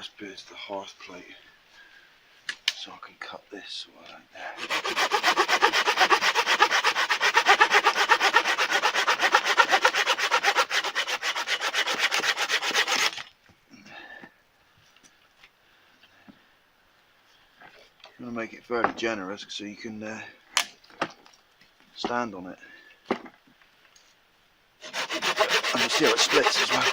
first bit is the hearth plate, so I can cut this like there. I'm going to make it fairly generous so you can stand on it. And you'll see how it splits as well.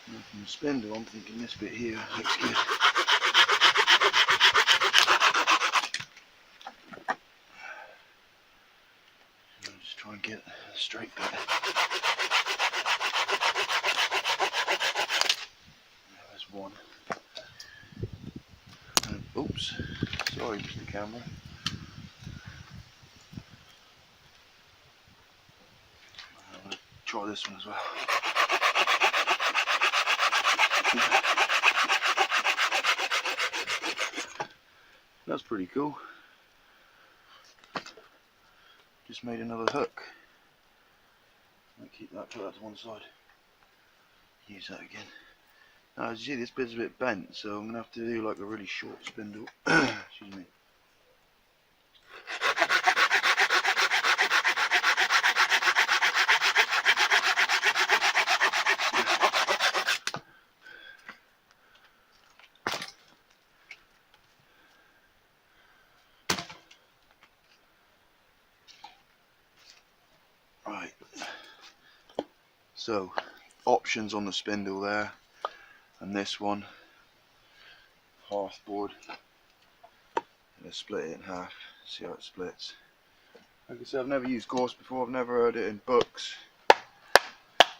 Now from the spindle, I'm thinking this bit here looks good. I'll just try and get a straight bit. There's one. And, oops, sorry Mr. Camera. I'm going to try this one as well. That's pretty cool. Just made another hook. I'll keep that, put that to one side. Use that again. Now as you see, this bit's a bit bent, so I'm going to have to do like a really short spindle. Excuse me. Right, so options on the spindle there, and this one, hearth board. Let's split it in half, see how it splits. Like I said, I've never used gorse before, I've never heard it in books,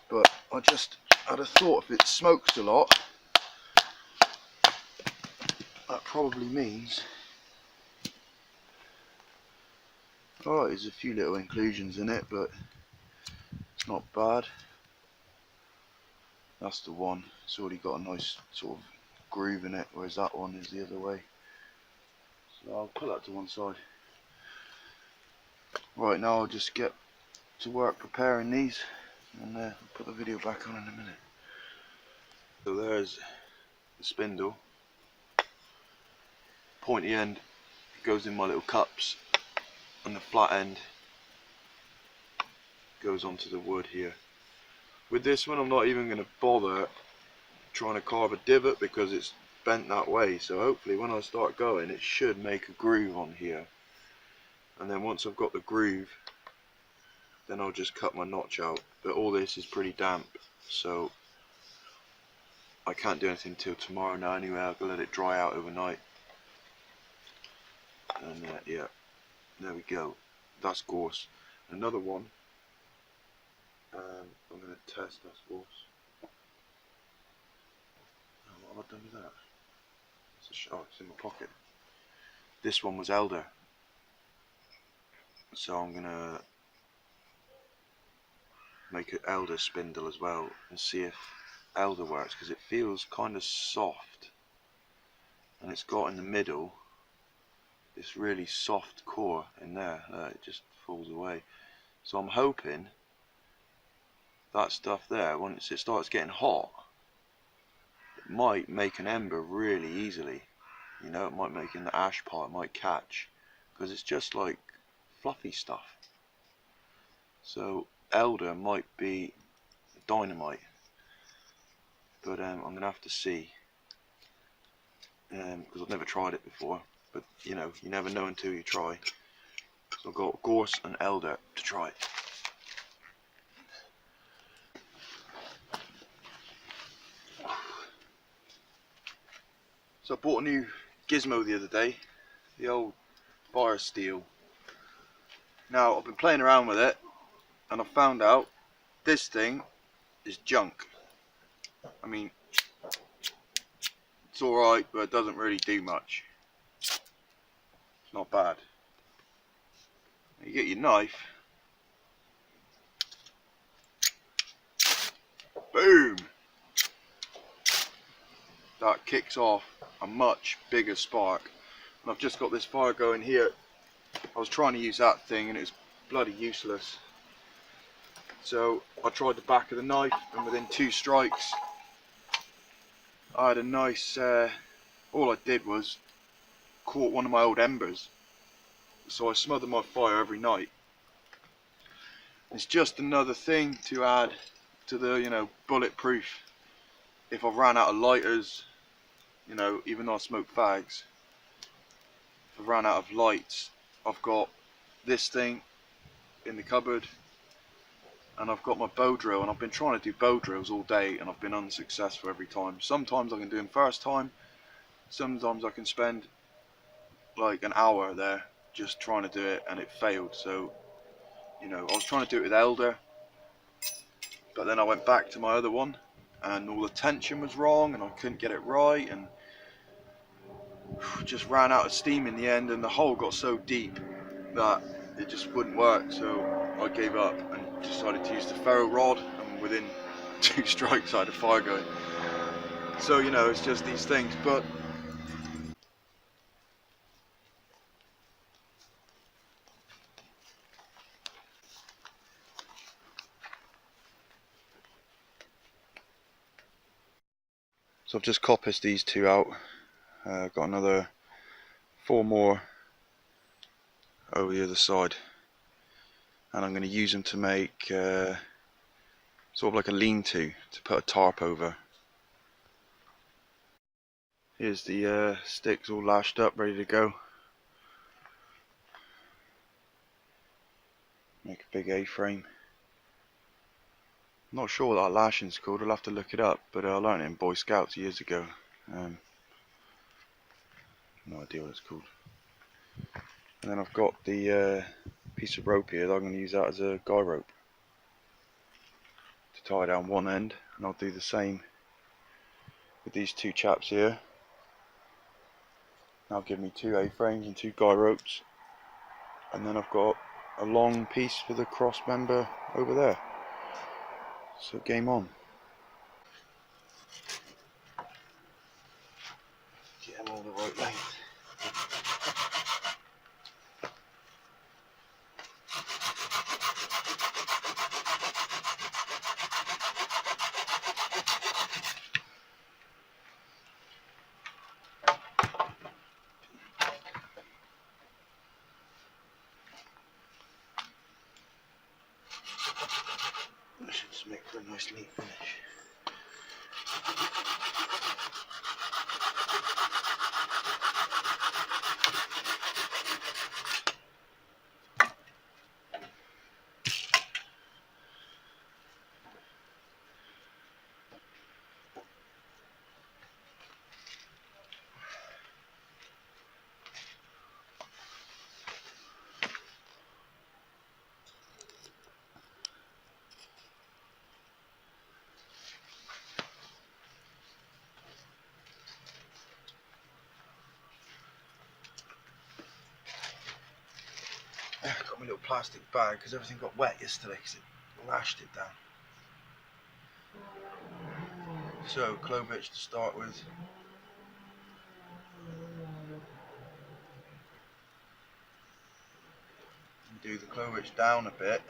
but I just had a thought, if it smokes a lot, that probably means, alright, there's a few little inclusions in it, but it's not bad. That's the one, it's already got a nice sort of groove in it, whereas that one is the other way. So I'll put that to one side. Right, now I'll just get to work preparing these, and I'll put the video back on in a minute. So there's the spindle. Pointy end goes in my little cups, and the flat end goes onto the wood here. With this one I'm not even going to bother trying to carve a divot because it's bent that way, so hopefully when I start going it should make a groove on here, and then once I've got the groove then I'll just cut my notch out. But all this is pretty damp, so I can't do anything until tomorrow now anyway. I'll let it dry out overnight, and yeah, there we go, that's gorse. Another one, I'm going to test that's gorse. Oh, what have I done with that? It's in my pocket. This one was elder, so I'm going to make an elder spindle as well and see if elder works, because it feels kind of soft, and it's got in the middle this really soft core in there. It just falls away, so I'm hoping that stuff there, once it starts getting hot, it might make an ember really easily. You know, it might make in the ash part, it might catch, because it's just like fluffy stuff. So elder might be dynamite, but I'm going to have to see, because I've never tried it before. But you know, you never know until you try. So I've got gorse and elder to try. So I bought a new gizmo the other day, the old fire steel. Now I've been playing around with it, and I found out this thing is junk. I mean, it's alright, but it doesn't really do much. It's not bad. You get your knife, boom, that kicks off a much bigger spark. And I've just got this fire going here. I was trying to use that thing and it was bloody useless. So I tried the back of the knife, and within 2 strikes I had a nice, all I did was caught one of my old embers. So I smother my fire every night. It's just another thing to add to the, you know, bulletproof. If I ran out of lighters, you know, even though I smoke fags, if I ran out of lights, I've got this thing in the cupboard, and I've got my bow drill, and I've been trying to do bow drills all day and I've been unsuccessful every time. Sometimes I can do them first time, sometimes I can spend like an hour there just trying to do it and it failed. So, you know, I was trying to do it with Elder, but then I went back to my other one and all the tension was wrong and I couldn't get it right, and just ran out of steam in the end, and the hole got so deep that it just wouldn't work. So I gave up and decided to use the ferro rod, and within 2 strikes I had a fire going. So, you know, it's just these things. But so I've just coppiced these 2 out. Got another 4 more over the other side, and I'm going to use them to make sort of like a lean-to to put a tarp over. Here's the sticks all lashed up, ready to go. Make a big A-frame. I'm not sure what that lashing's called, I'll have to look it up, but I learned it in Boy Scouts years ago. No idea what it's called. And then I've got the piece of rope here that I'm going to use that as a guy rope to tie down one end, and I'll do the same with these 2 chaps here. That'll give me 2 A-frames and 2 guy ropes, and then I've got a long piece for the cross member over there. So game on. Get them all the right length. That should just make for a nice neat finish. Got my little plastic bag because everything got wet yesterday because it lashed it down. So, clovitch to start with. Do the clovitch down a bit.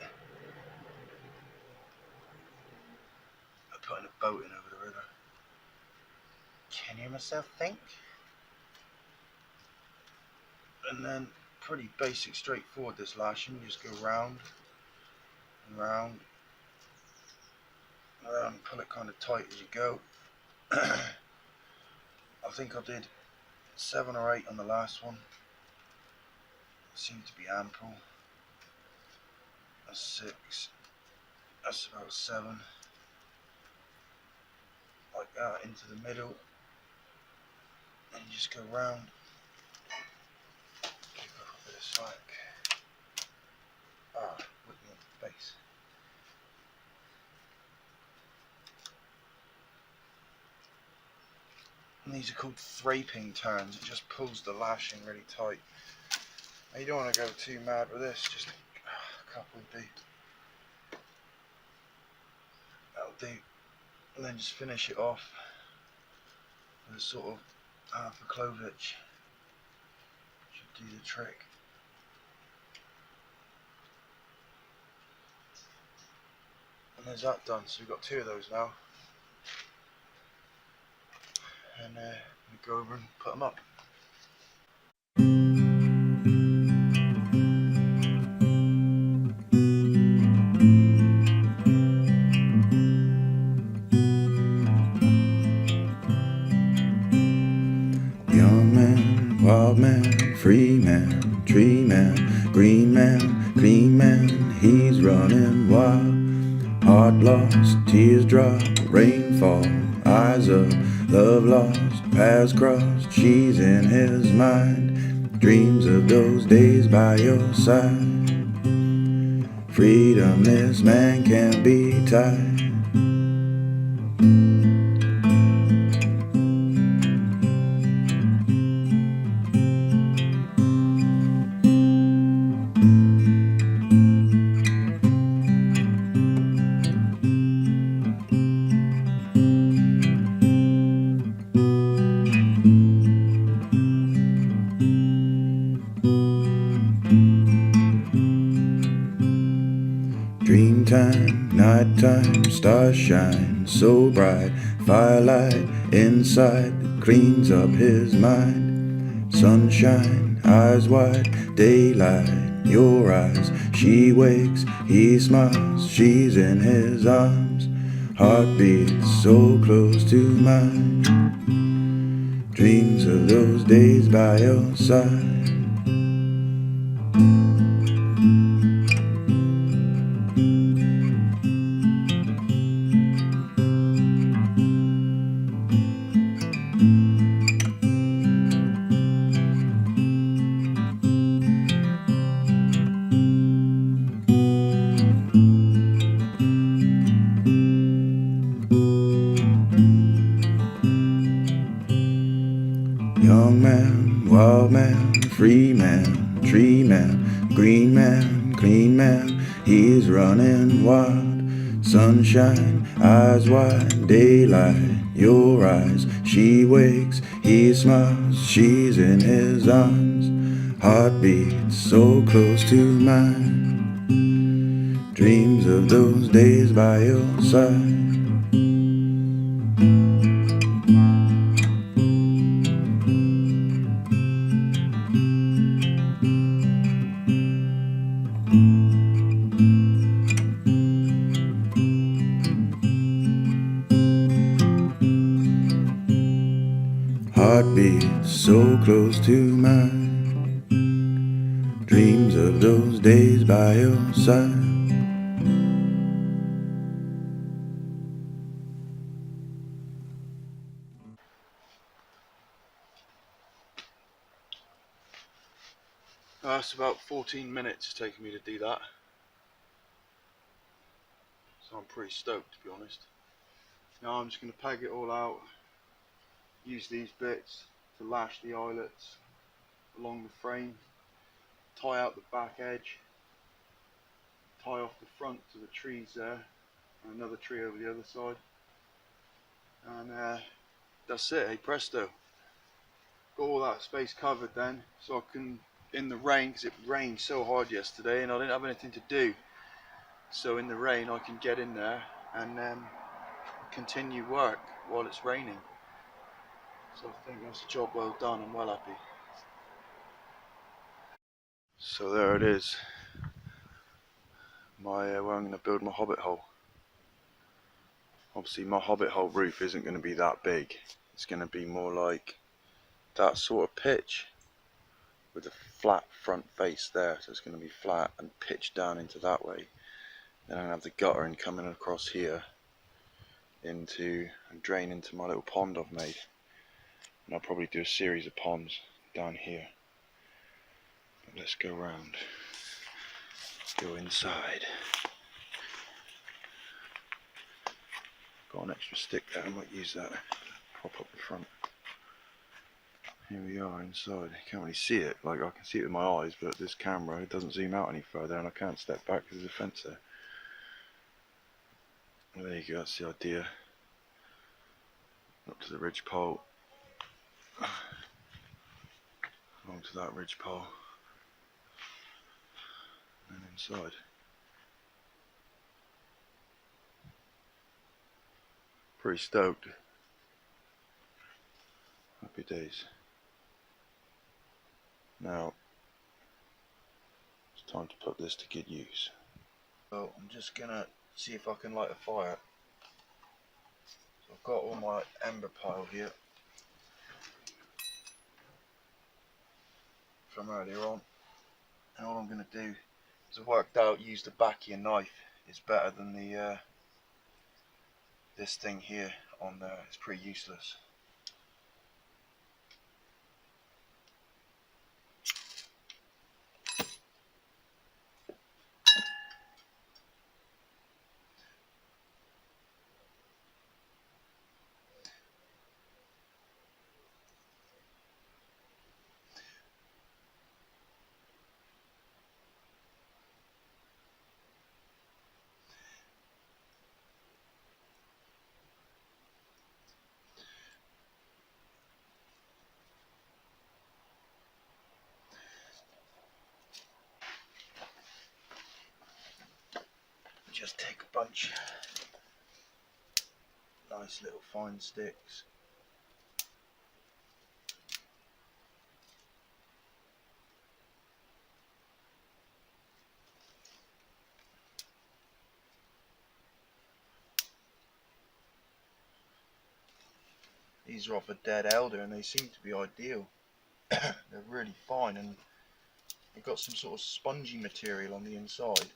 I'm putting a boat in over the river. Can you hear myself think? And then pretty basic, straightforward this lashing. You just go round and round and around, and pull it kind of tight as you go. I think I did 7 or 8 on the last one. Seemed to be ample. That's 6. That's about 7. Like that into the middle, and you just go round. Give up a bit of slack. Ah, whip me on the face. And these are called thraping turns. It just pulls the lashing really tight. Now you don't want to go too mad with this, just a couple will do. That'll do. And then just finish it off The sort of for Clovich should do the trick. And there's that done, so we've got 2 of those now. And we go over and put them up. Young man, wild man, free man, tree man, green man, clean man, he's running wild. Heart lost, tears drop, rainfall, eyes up, love lost, paths crossed, she's in his mind. Dreams of those days by your side. Freedom, this man can't be tied. Dreamtime, nighttime, stars shine so bright. Firelight inside cleans up his mind. Sunshine, eyes wide, daylight, your eyes. She wakes, he smiles, she's in his arms. Heartbeats so close to mine. Dreams of those days by your side. Young man, wild man, free man, tree man, green man, clean man, he's running wild. Sunshine, eyes wide, daylight, your eyes. She wakes, he smiles, she's in his arms. Heartbeats so close to mine. Dreams of those days by your side. Heartbeats so close to mine. Dreams of those days by your side. That's about 14 minutes it's taken me to do that. So I'm pretty stoked, to be honest. Now I'm just going to peg it all out. Use these bits to lash the eyelets along the frame. Tie out the back edge. Tie off the front to the trees there. And another tree over the other side. And that's it, hey presto. Got all that space covered then, so I can, in the rain, because it rained so hard yesterday and I didn't have anything to do. So in the rain I can get in there and continue work while it's raining. So I think that's a job well done. I'm well happy. So there it is. Where I'm going to build my hobbit hole. Obviously my hobbit hole roof isn't going to be that big. It's going to be more like that sort of pitch with a flat front face there. So it's going to be flat and pitched down into that way. Then I'm going to have the guttering coming across here into and drain into my little pond I've made. And I'll probably do a series of ponds down here. But let's go round. Go inside. Got an extra stick there, I might use that. Prop up the front. Here we are inside. You can't really see it, like I can see it with my eyes, but this camera doesn't zoom out any further and I can't step back because there's a fence there. Well, there you go, that's the idea. Up to the ridge pole, along to that ridge pole and inside. Pretty stoked. Happy days. Now it's time to put this to good use. So I'm just gonna see if I can light a fire. So I've got all my ember pile here from earlier on, and all I'm gonna do is I've worked out use the back of your knife is better than the this thing here on there. It's pretty useless. Just take a bunch, nice little fine sticks. These are off a dead elder and they seem to be ideal. They're really fine and they've got some sort of spongy material on the inside.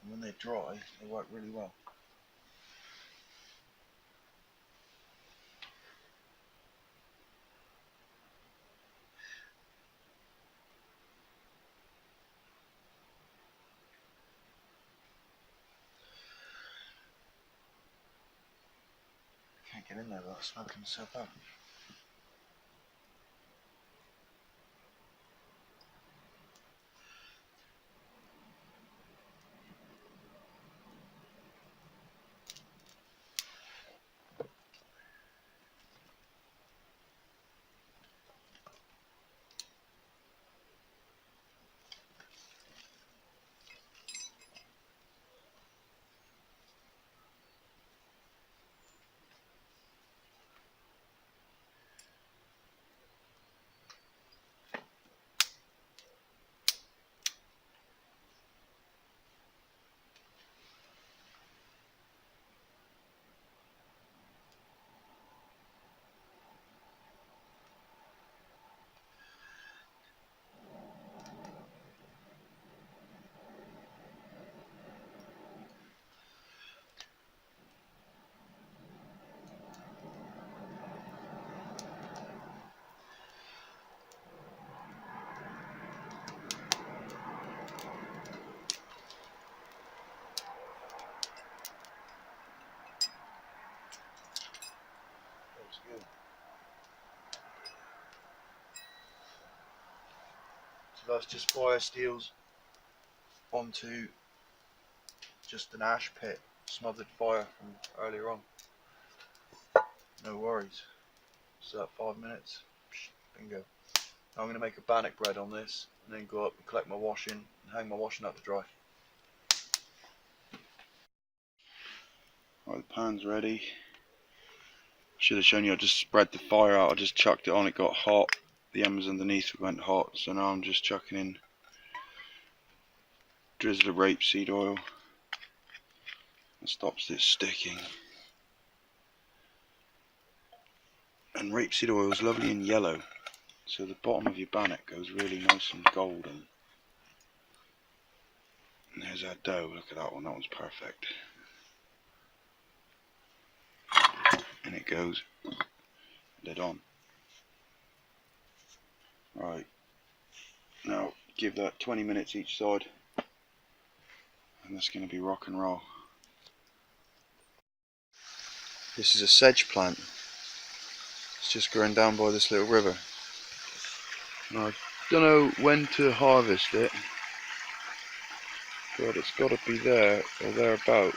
And when they're dry, they work really well. Can't get in there without smoking myself out. Looks good. So that's just fire steels onto just an ash pit, smothered fire from earlier on. No worries. So that 5 minutes, bingo. Now I'm going to make a bannock bread on this and then go up and collect my washing and hang my washing up to dry. Right, the pan's ready. Should have shown you I just spread the fire out, I just chucked it on, it got hot. The embers underneath went hot, so now I'm just chucking in a drizzle of rapeseed oil. That stops it sticking. And rapeseed oil is lovely and yellow, so the bottom of your bannock goes really nice and golden. And there's our dough, look at that one, that one's perfect. And it goes lid on. Right, now give that 20 minutes each side and that's going to be rock and roll. This is a sedge plant. It's just growing down by this little river. Now, I don't know when to harvest it, but it's got to be there or thereabouts.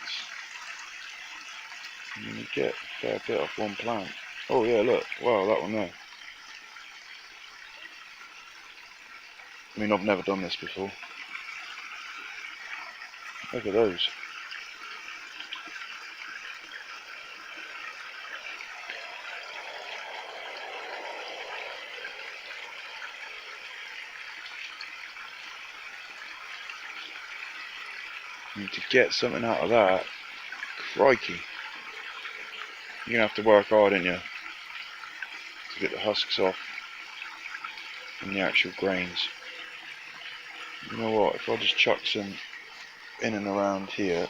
I'm going to get fair bit off one plant. Oh yeah, look, wow, that one there. I mean, I've never done this before. Look at those. And to get something out of that, crikey, you're gonna have to work hard, aren't you, to get the husks off and the actual grains. You know what, if I just chuck some in and around here,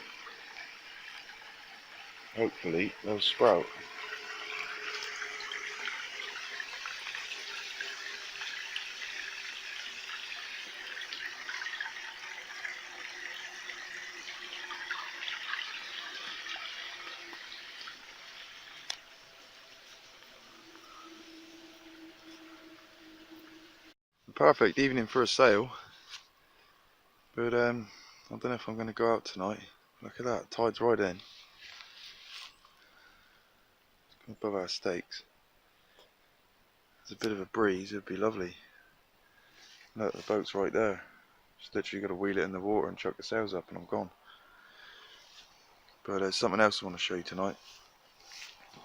hopefully they'll sprout. Perfect evening for a sail, but I don't know if I'm going to go out tonight. Look at that, tide's right in. It's above our stakes. There's a bit of a breeze, it'd be lovely. Look, the boat's right there. Just literally got to wheel it in the water and chuck the sails up and I'm gone. But there's something else I want to show you tonight.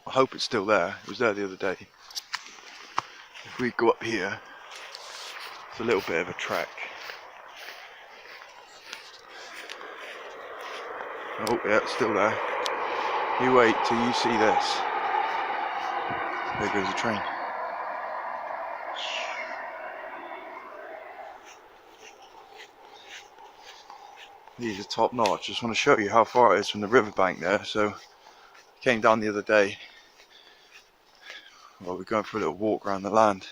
I hope it's still there. It was there the other day. If we go up here, it's a little bit of a track. Oh yeah, it's still there. You wait till you see this. There goes the train. These are top notch. Just want to show you how far it is from the riverbank there. So I came down the other day. Well, we're going for a little walk around the land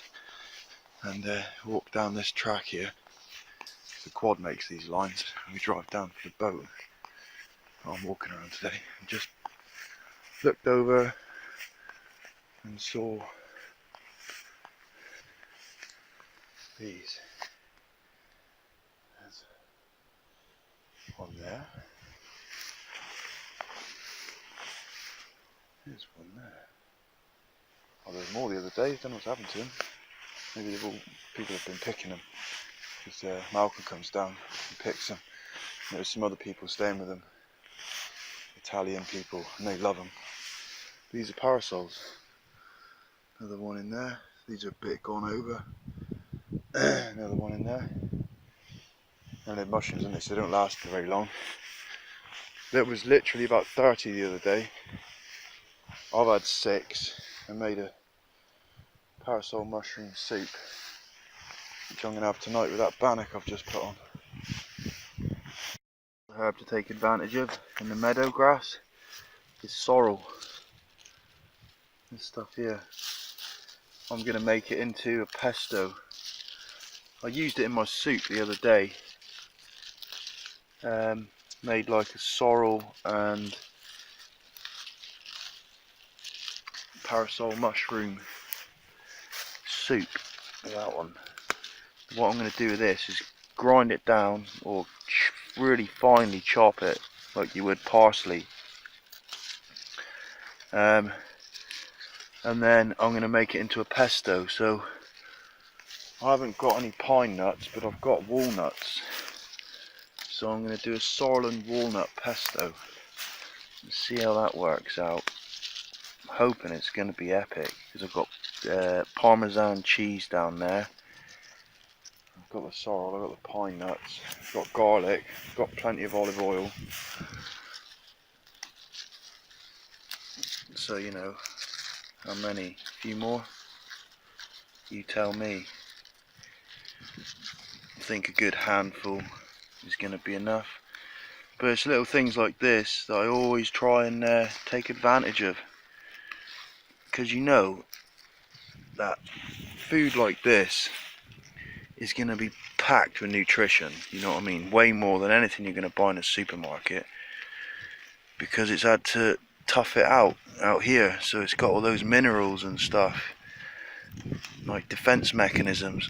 and walk down this track here. The quad makes these lines and we drive down for the boat. I'm walking around today and just looked over and saw these. There's one there. There's one there. Oh, there's more the other day. I don't know what's happened to them. Maybe people have been picking them. Because Malcolm comes down and picks them. And there's some other people staying with them. Italian people, and they love them. These are parasols. Another one in there. These are a bit gone over. Another one in there. And they're mushrooms, and they don't last for very long. There was literally about 30 the other day. I've had 6 and made a parasol mushroom soup, which I'm going to have tonight with that bannock I've just put on. Herb to take advantage of in the meadow grass is sorrel. This stuff here. I'm going to make it into a pesto. I used it in my soup the other day. Made like a sorrel and parasol mushroom soup. That one. What I'm going to do with this is grind it down or really finely chop it like you would parsley. And then I'm going to make it into a pesto. So I haven't got any pine nuts, but I've got walnuts. So I'm going to do a sorrel and walnut pesto. Let's see how that works out. I'm hoping it's going to be epic because I've got Parmesan cheese down there. I've got the sorrel, I've got the pine nuts, I've got garlic, I've got plenty of olive oil. So you know, how many? A few more? You tell me. I think a good handful is going to be enough. But it's little things like this that I always try and take advantage of. Because you know that food like this is going to be packed with nutrition, you know what I mean? Way more than anything you're going to buy in a supermarket. Because it's had to tough it out here. So it's got all those minerals and stuff. Like defense mechanisms.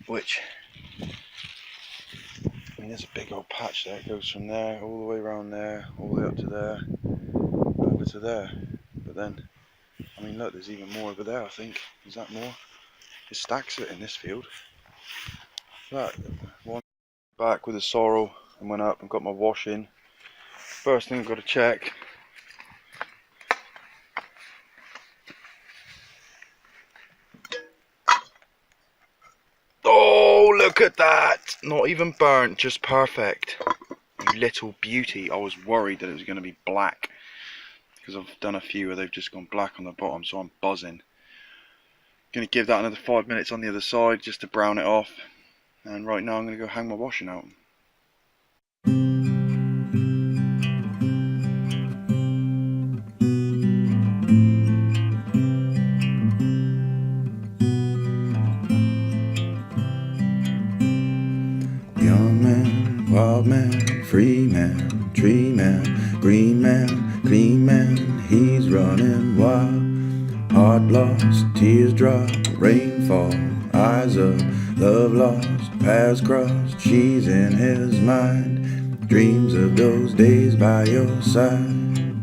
Which, I mean, there's a big old patch there. It goes from there all the way around there, all the way up to there, over to there. But then mean, look, there's even more over there, I think. Is that more? It stacks it in this field. That one back with a sorrel and went up and got my wash in. First thing I've got to check. Oh, look at that! Not even burnt, just perfect. You little beauty. I was worried that it was going to be black, because I've done a few where they've just gone black on the bottom, so I'm buzzing. Going to give that another 5 minutes on the other side just to brown it off. And right now I'm going to go hang my washing out. Young man, wild man, free man, tree man, green man, clean man, he's running wild. Heart lost, tears drop, rainfall, eyes up, love lost, paths crossed, she's in his mind. Dreams of those days by your side.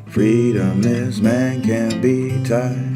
Freedom, this man can't be tied.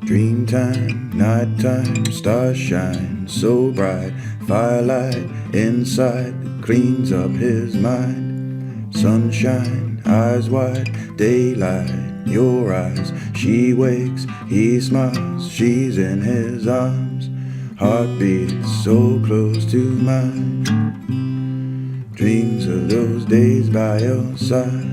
Dreamtime, nighttime, stars shine so bright. Firelight inside that cleans up his mind. Sunshine, eyes wide, daylight, your eyes. She wakes, he smiles, she's in his arms. Heartbeat so close to mine. Dreams of those days by your side.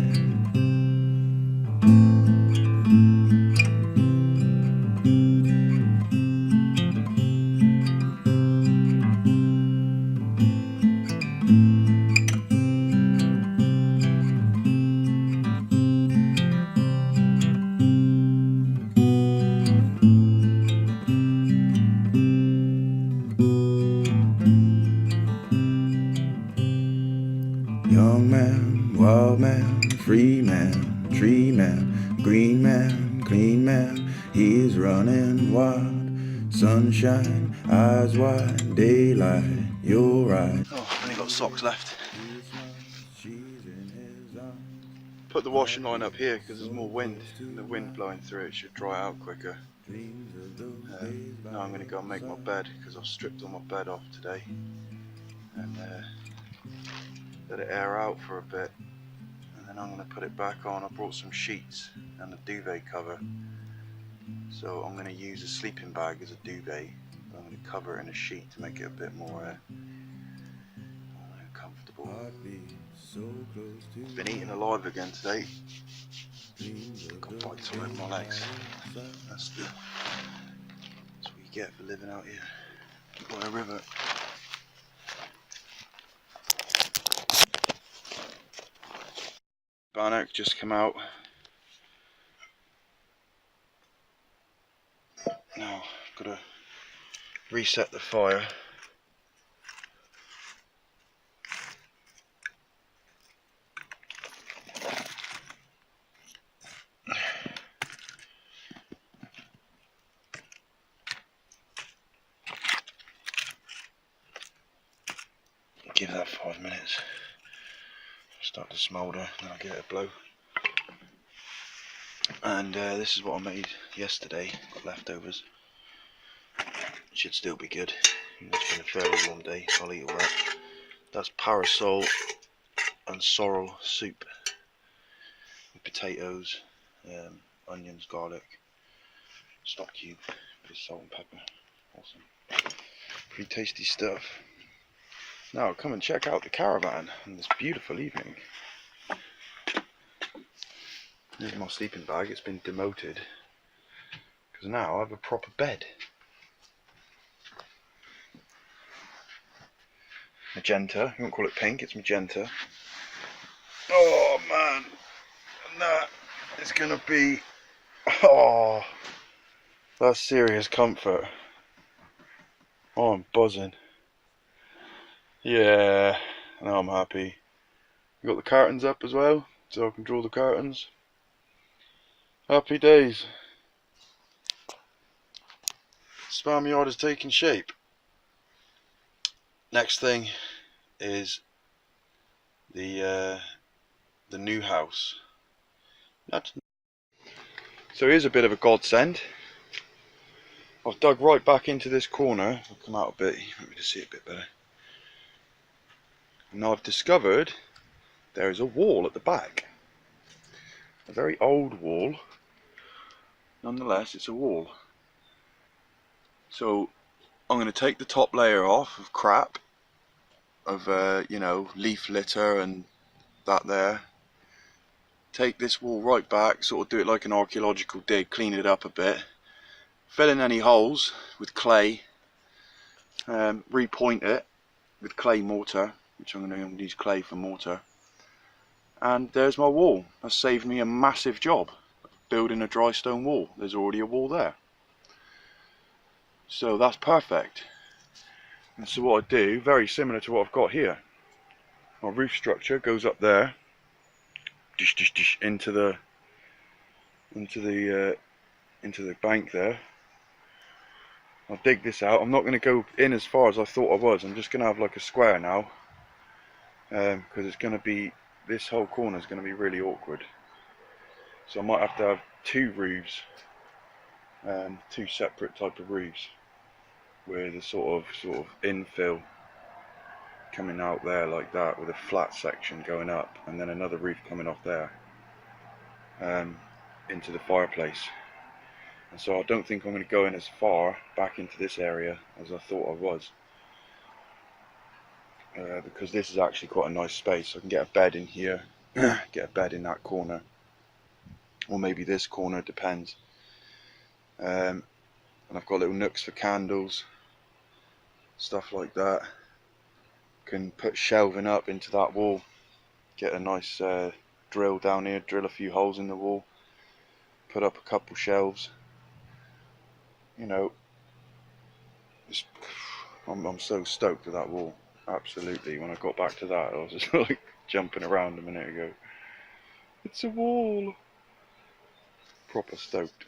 Young man, wild man, free man, tree man, green man, clean man, he's running wild. Sunshine, eyes wide, daylight, you're right. Oh, I've only got socks left. Put the washing line up here because there's more wind, and the wind blowing through it should dry out quicker. Now I'm going to go and make my bed because I've stripped all my bed off today, and let it air out for a bit, and then I'm going to put it back on. I brought some sheets and a duvet cover, so I'm going to use a sleeping bag as a duvet. I'm going to cover it in a sheet to make it a bit more comfortable. Been eating alive again today. Got bites all over my legs. That's what you get for living out here by a river. Bannock just come out. Now I've got to reset the fire. Give that 5 minutes. Start to smoulder, then I'll give it a blow. And this is what I made yesterday. Got leftovers. Should still be good. It's been a fairly warm day. I'll eat all that. That's parasol and sorrel soup with potatoes, onions, garlic, stock cube, bit of salt and pepper. Awesome. Pretty tasty stuff. Now come and check out the caravan on this beautiful evening. Here's my sleeping bag. It's been demoted because now I have a proper bed. Magenta. You won't call it pink, it's magenta. Oh man, and that is gonna be, oh, That's serious comfort. Oh, I'm buzzing. Yeah, now I'm happy. Got the curtains up as well, so I can draw the curtains. Happy days. Spamyard is taking shape. Next thing is the new house. So here's a bit of a godsend. I've dug right back into this corner. I'll come out a bit, let me just see it a bit better. And I've discovered there is a wall at the back. A very old wall. Nonetheless, it's a wall. So I'm going to take the top layer off of crap, of you know, leaf litter and that there. Take this wall right back, sort of do it like an archaeological dig, clean it up a bit, fill in any holes with clay, repoint it with clay mortar, which I'm going to use clay for mortar, and there's my wall. That saved me a massive job building a dry stone wall. There's already a wall there, so that's perfect. And so what I do, very similar to what I've got here, my roof structure goes up there, into the bank there. I'll dig this out. I'm not going to go in as far as I thought I was. I'm just going to have like a square now, because it's going to be, this whole corner is going to be really awkward. So I might have to have two roofs, two separate type of roofs, with a sort of infill coming out there like that, with a flat section going up, and then another roof coming off there, into the fireplace. And so I don't think I'm going to go in as far back into this area as I thought I was, because this is actually quite a nice space. I can get a bed in here, get a bed in that corner, or maybe this corner, it depends. And I've got little nooks for candles, stuff like that. Can put shelving up into that wall, get a nice drill down here, drill a few holes in the wall, put up a couple shelves. You know, I'm so stoked with that wall. Absolutely. When I got back to that, I was just like jumping around a minute ago. It's a wall. Proper stoked.